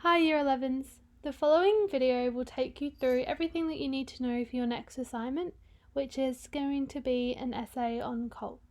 Hi Year 11s! The following video will take you through everything that you need to know for your next assignment, which is going to be an essay on cults.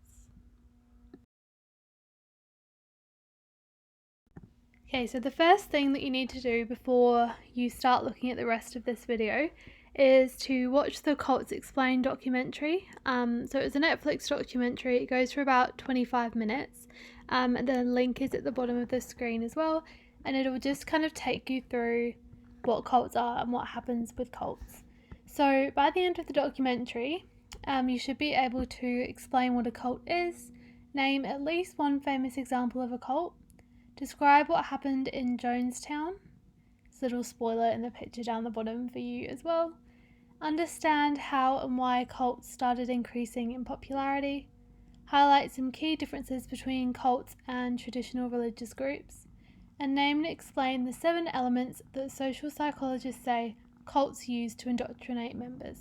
Okay, so the first thing that you need to do before you start looking at the rest of this video is to watch the Cults Explained documentary. So it's a Netflix documentary. It goes for about 25 minutes. And the link is at the bottom of the screen as well. And it'll just kind of take you through what cults are and what happens with cults. So by the end of the documentary, you should be able to explain what a cult is, name at least one famous example of a cult, describe what happened in Jonestown. It's a little spoiler in the picture down the bottom for you as well. Understand how and why cults started increasing in popularity. Highlight some key differences between cults and traditional religious groups. And name and explain the 7 elements that social psychologists say cults use to indoctrinate members.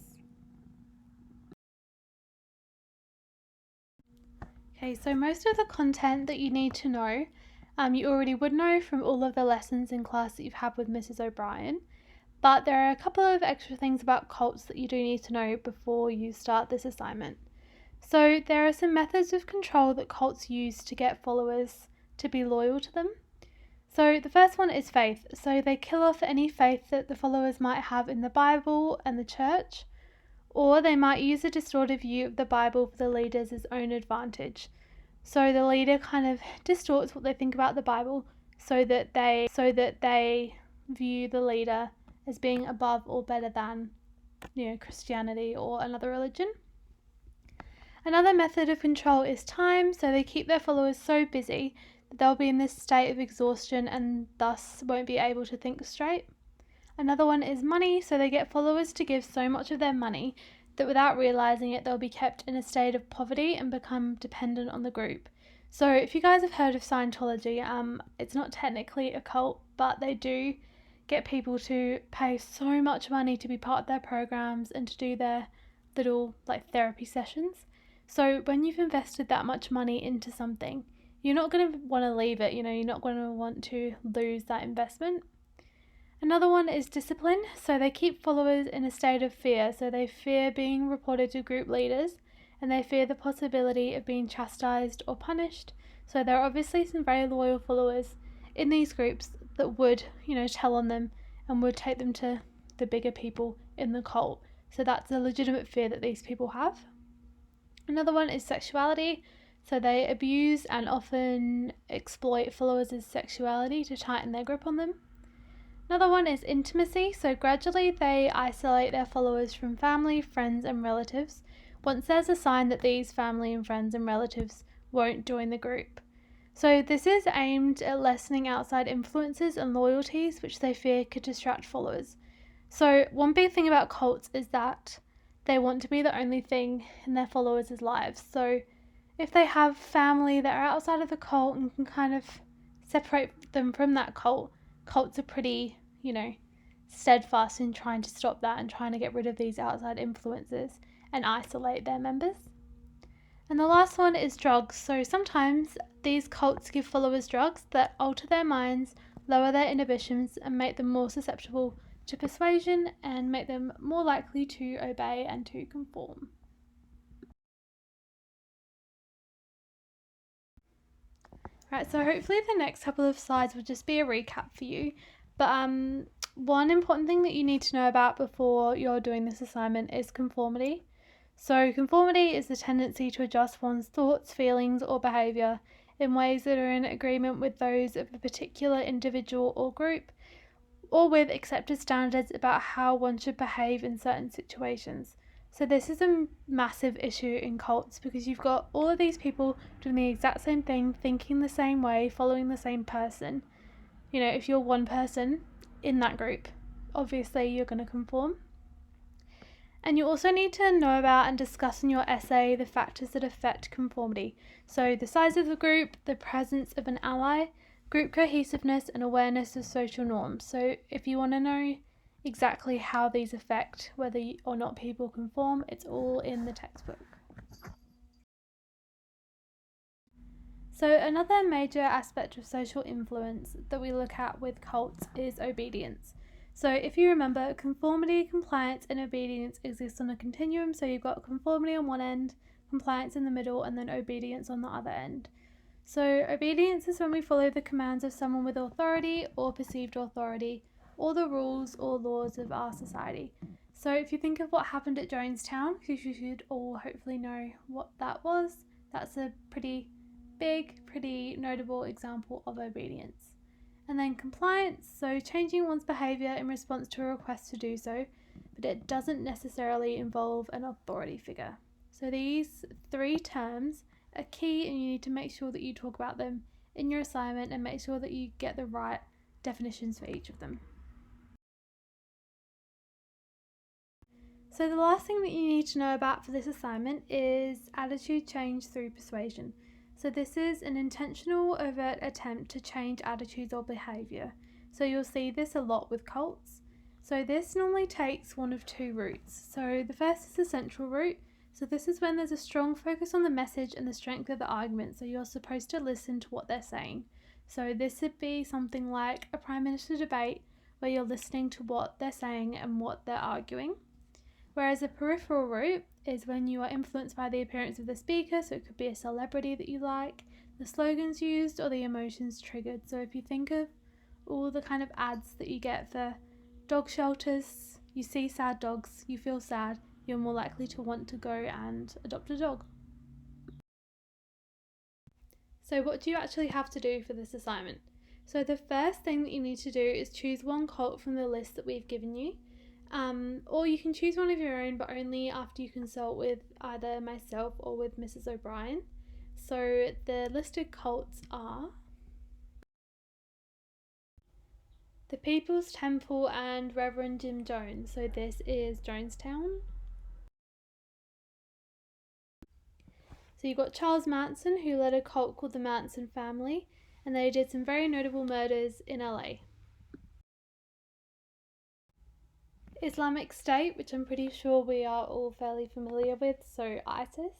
Okay, so most of the content that you need to know, you already would know from all of the lessons in class that you've had with Mrs. O'Brien, but there are a couple of extra things about cults that you do need to know before you start this assignment. So there are some methods of control that cults use to get followers to be loyal to them. So the first one is faith. So they kill off any faith that the followers might have in the Bible and the church, or they might use a distorted view of the Bible for the leader's own advantage. So the leader kind of distorts what they think about the Bible so that they view the leader as being above or better than, Christianity or another religion. Another method of control is time, so they keep their followers so busy that they'll be in this state of exhaustion and thus won't be able to think straight. Another one is money, so they get followers to give so much of their money that without realising it, they'll be kept in a state of poverty and become dependent on the group. So if you guys have heard of Scientology, it's not technically a cult, but they do get people to pay so much money to be part of their programs and to do their little therapy sessions. So when you've invested that much money into something, you're not going to want to leave it, you're not going to want to lose that investment. Another one is discipline. So they keep followers in a state of fear. So they fear being reported to group leaders and they fear the possibility of being chastised or punished. So there are obviously some very loyal followers in these groups that would, tell on them and would take them to the bigger people in the cult. So that's a legitimate fear that these people have. Another one is sexuality. So they abuse and often exploit followers' sexuality to tighten their grip on them. Another one is intimacy. So gradually they isolate their followers from family, friends, and relatives once there's a sign that these family and friends and relatives won't join the group. So this is aimed at lessening outside influences and loyalties which they fear could distract followers. So one big thing about cults is that they want to be the only thing in their followers' lives. So if they have family that are outside of the cult and can kind of separate them from that cult, cults are pretty, steadfast in trying to stop that and trying to get rid of these outside influences and isolate their members. And the last one is drugs. So sometimes these cults give followers drugs that alter their minds, lower their inhibitions, and make them more susceptible to persuasion and make them more likely to obey and to conform. Right, so hopefully the next couple of slides will just be a recap for you. But one important thing that you need to know about before you're doing this assignment is conformity. So conformity is the tendency to adjust one's thoughts, feelings, or behaviour in ways that are in agreement with those of a particular individual or group, or with accepted standards about how one should behave in certain situations. So this is a massive issue in cults because you've got all of these people doing the exact same thing, thinking the same way, following the same person. If you're one person in that group, obviously you're going to conform. And you also need to know about and discuss in your essay the factors that affect conformity. So the size of the group, the presence of an ally, group cohesiveness, and awareness of social norms. So if you want to know exactly how these affect whether or not people conform, it's all in the textbook. So another major aspect of social influence that we look at with cults is obedience. So if you remember, conformity, compliance, and obedience exist on a continuum. So you've got conformity on one end, compliance in the middle, and then obedience on the other end. So obedience is when we follow the commands of someone with authority or perceived authority, or the rules or laws of our society. So if you think of what happened at Jonestown, because you should all hopefully know what that was, that's a pretty big, pretty notable example of obedience. And then compliance, so changing one's behaviour in response to a request to do so, but it doesn't necessarily involve an authority figure. So these three terms are key, and you need to make sure that you talk about them in your assignment and make sure that you get the right definitions for each of them. So the last thing that you need to know about for this assignment is attitude change through persuasion. So this is an intentional, overt attempt to change attitudes or behaviour. So you'll see this a lot with cults. So this normally takes one of two routes. So the first is the central route. So this is when there's a strong focus on the message and the strength of the argument. So you're supposed to listen to what they're saying. So this would be something like a Prime Minister debate where you're listening to what they're saying and what they're arguing. Whereas a peripheral route is when you are influenced by the appearance of the speaker, so it could be a celebrity that you like, the slogans used, or the emotions triggered. So if you think of all the kind of ads that you get for dog shelters, you see sad dogs, you feel sad, you're more likely to want to go and adopt a dog. So what do you actually have to do for this assignment? So the first thing that you need to do is choose one cult from the list that we've given you. Or you can choose one of your own, but only after you consult with either myself or with Mrs. O'Brien. So the listed cults are the People's Temple and Reverend Jim Jones. So this is Jonestown. So you've got Charles Manson, who led a cult called the Manson family, and they did some very notable murders in LA. Islamic State, which I'm pretty sure we are all fairly familiar with, so ISIS.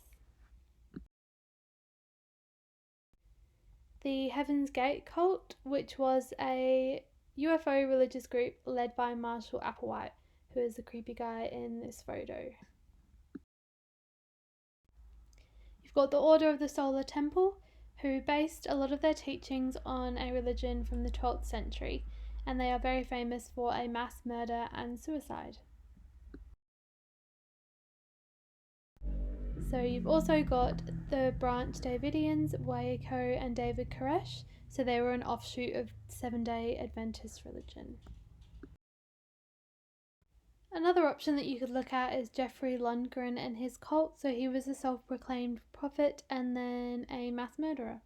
The Heaven's Gate cult, which was a UFO religious group led by Marshall Applewhite, who is the creepy guy in this photo. You've got the Order of the Solar Temple, who based a lot of their teachings on a religion from the 12th century, and they are very famous for a mass murder and suicide. So you've also got the Branch Davidians, Waco and David Koresh. So they were an offshoot of Seventh-day Adventist religion. Another option that you could look at is Jeffrey Lundgren and his cult. So he was a self-proclaimed prophet and then a mass murderer.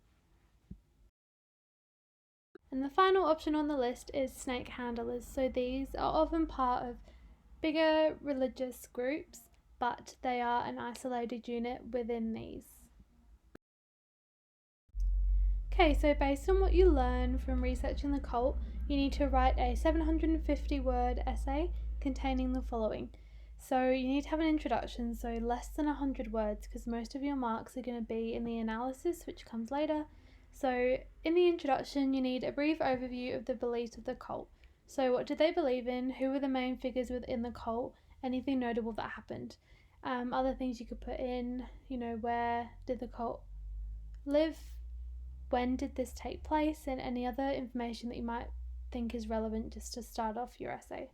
And the final option on the list is snake handlers. So these are often part of bigger religious groups, but they are an isolated unit within these. Okay, so based on what you learn from researching the cult, you need to write a 750-word essay containing the following. So you need to have an introduction, so less than 100 words, because most of your marks are going to be in the analysis, which comes later. So in the introduction, you need a brief overview of the beliefs of the cult. So what did they believe in? Who were the main figures within the cult? Anything notable that happened? Other things you could put in, where did the cult live? When did this take place? And any other information that you might think is relevant just to start off your essay.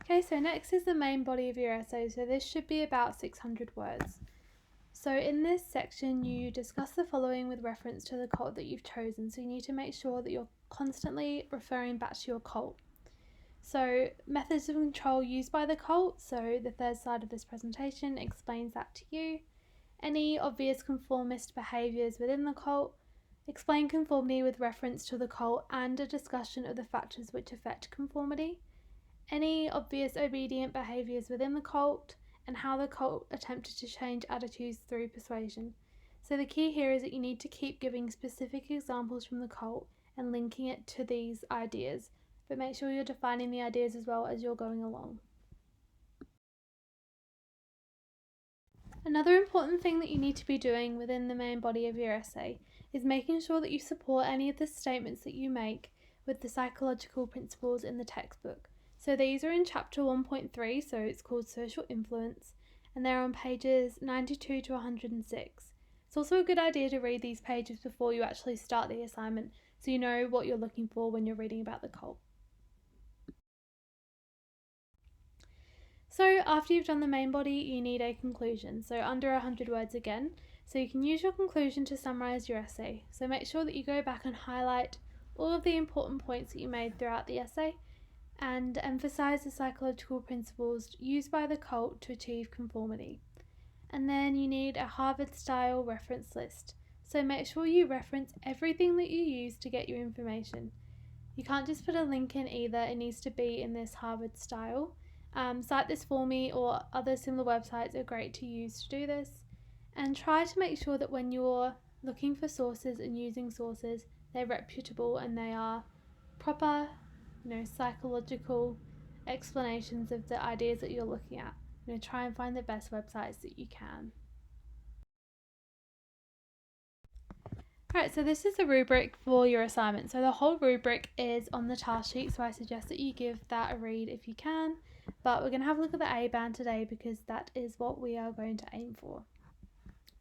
Okay, so next is the main body of your essay. So this should be about 600 words. So in this section, you discuss the following with reference to the cult that you've chosen. So you need to make sure that you're constantly referring back to your cult. So methods of control used by the cult. So the third slide of this presentation explains that to you. Any obvious conformist behaviours within the cult. Explain conformity with reference to the cult and a discussion of the factors which affect conformity. Any obvious obedient behaviours within the cult, and how the cult attempted to change attitudes through persuasion. So the key here is that you need to keep giving specific examples from the cult and linking it to these ideas, but make sure you're defining the ideas as well as you're going along. Another important thing that you need to be doing within the main body of your essay is making sure that you support any of the statements that you make with the psychological principles in the textbook. So these are in chapter 1.3, so it's called Social Influence, and they're on pages 92 to 106. It's also a good idea to read these pages before you actually start the assignment so you know what you're looking for when you're reading about the cult. So after you've done the main body, you need a conclusion, so under 100 words again. So you can use your conclusion to summarise your essay. So make sure that you go back and highlight all of the important points that you made throughout the essay and emphasise the psychological principles used by the cult to achieve conformity. And then you need a Harvard-style reference list. So make sure you reference everything that you use to get your information. You can't just put a link in either, it needs to be in this Harvard style. Cite This For Me or other similar websites are great to use to do this. And try to make sure that when you're looking for sources and using sources, they're reputable and they are proper, psychological explanations of the ideas that you're looking at. Try and find the best websites that you can. Alright, so this is the rubric for your assignment. So the whole rubric is on the task sheet, so I suggest that you give that a read if you can. But we're going to have a look at the A band today because that is what we are going to aim for.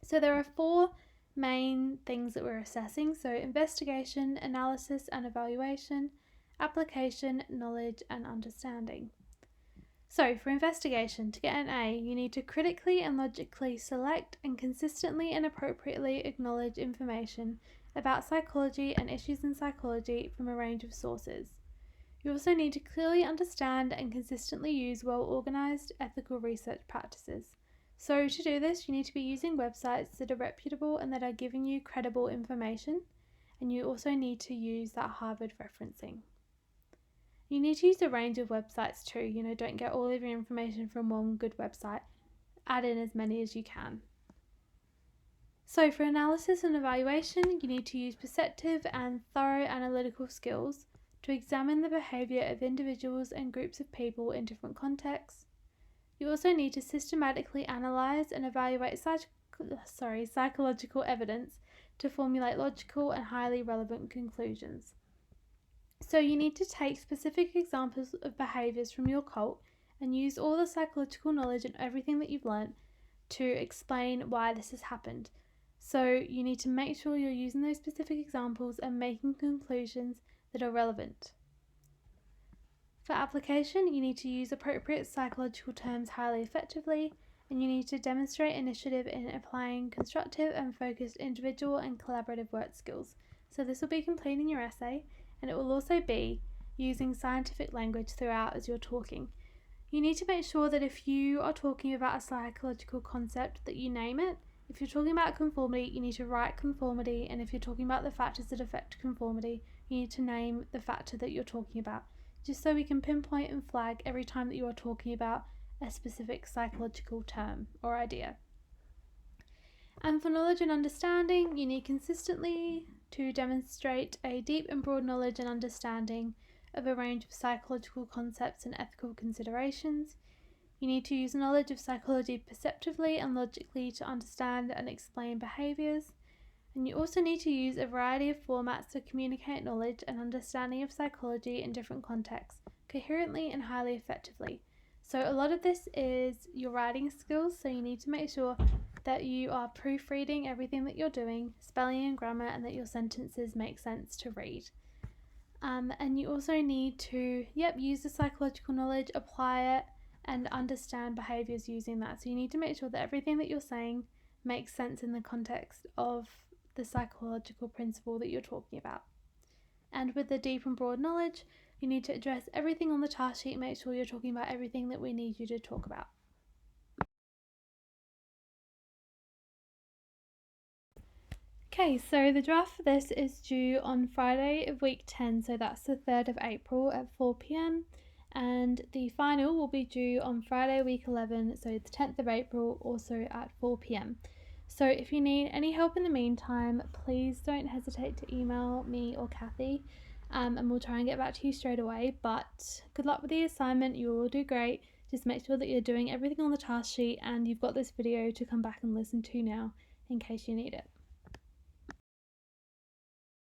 So there are 4 main things that we're assessing. So investigation, analysis and evaluation, application, knowledge and understanding. So for investigation, to get an A, you need to critically and logically select and consistently and appropriately acknowledge information about psychology and issues in psychology from a range of sources. You also need to clearly understand and consistently use well-organised ethical research practices. So to do this, you need to be using websites that are reputable and that are giving you credible information, and you also need to use that Harvard referencing. You need to use a range of websites too, don't get all of your information from one good website. Add in as many as you can. So for analysis and evaluation, you need to use perceptive and thorough analytical skills to examine the behaviour of individuals and groups of people in different contexts. You also need to systematically analyse and evaluate psychological evidence to formulate logical and highly relevant conclusions. So you need to take specific examples of behaviours from your cult and use all the psychological knowledge and everything that you've learnt to explain why this has happened. So you need to make sure you're using those specific examples and making conclusions that are relevant. For application, you need to use appropriate psychological terms highly effectively, and you need to demonstrate initiative in applying constructive and focused individual and collaborative work skills. So this will be completing your essay, and it will also be using scientific language throughout as you're talking. You need to make sure that if you are talking about a psychological concept that you name it. If you're talking about conformity, you need to write conformity, and if you're talking about the factors that affect conformity, you need to name the factor that you're talking about, just so we can pinpoint and flag every time that you are talking about a specific psychological term or idea. And for knowledge and understanding, you need consistently to demonstrate a deep and broad knowledge and understanding of a range of psychological concepts and ethical considerations. You need to use knowledge of psychology perceptively and logically to understand and explain behaviours. And you also need to use a variety of formats to communicate knowledge and understanding of psychology in different contexts, coherently and highly effectively. So a lot of this is your writing skills, so you need to make sure that you are proofreading everything that you're doing, spelling and grammar, and that your sentences make sense to read. And you also need to, use the psychological knowledge, apply it, and understand behaviours using that. So you need to make sure that everything that you're saying makes sense in the context of the psychological principle that you're talking about. And with the deep and broad knowledge, you need to address everything on the task sheet, make sure you're talking about everything that we need you to talk about. Okay, so the draft for this is due on Friday of week 10, so that's the 3rd of April at 4 p.m. And the final will be due on Friday week 11, so the 10th of April, also at 4 p.m. So if you need any help in the meantime, please don't hesitate to email me or Kathy, and we'll try and get back to you straight away. But good luck with the assignment, you will do great. Just just make sure that you're doing everything on the task sheet and you've got this video to come back and listen to now in case you need it.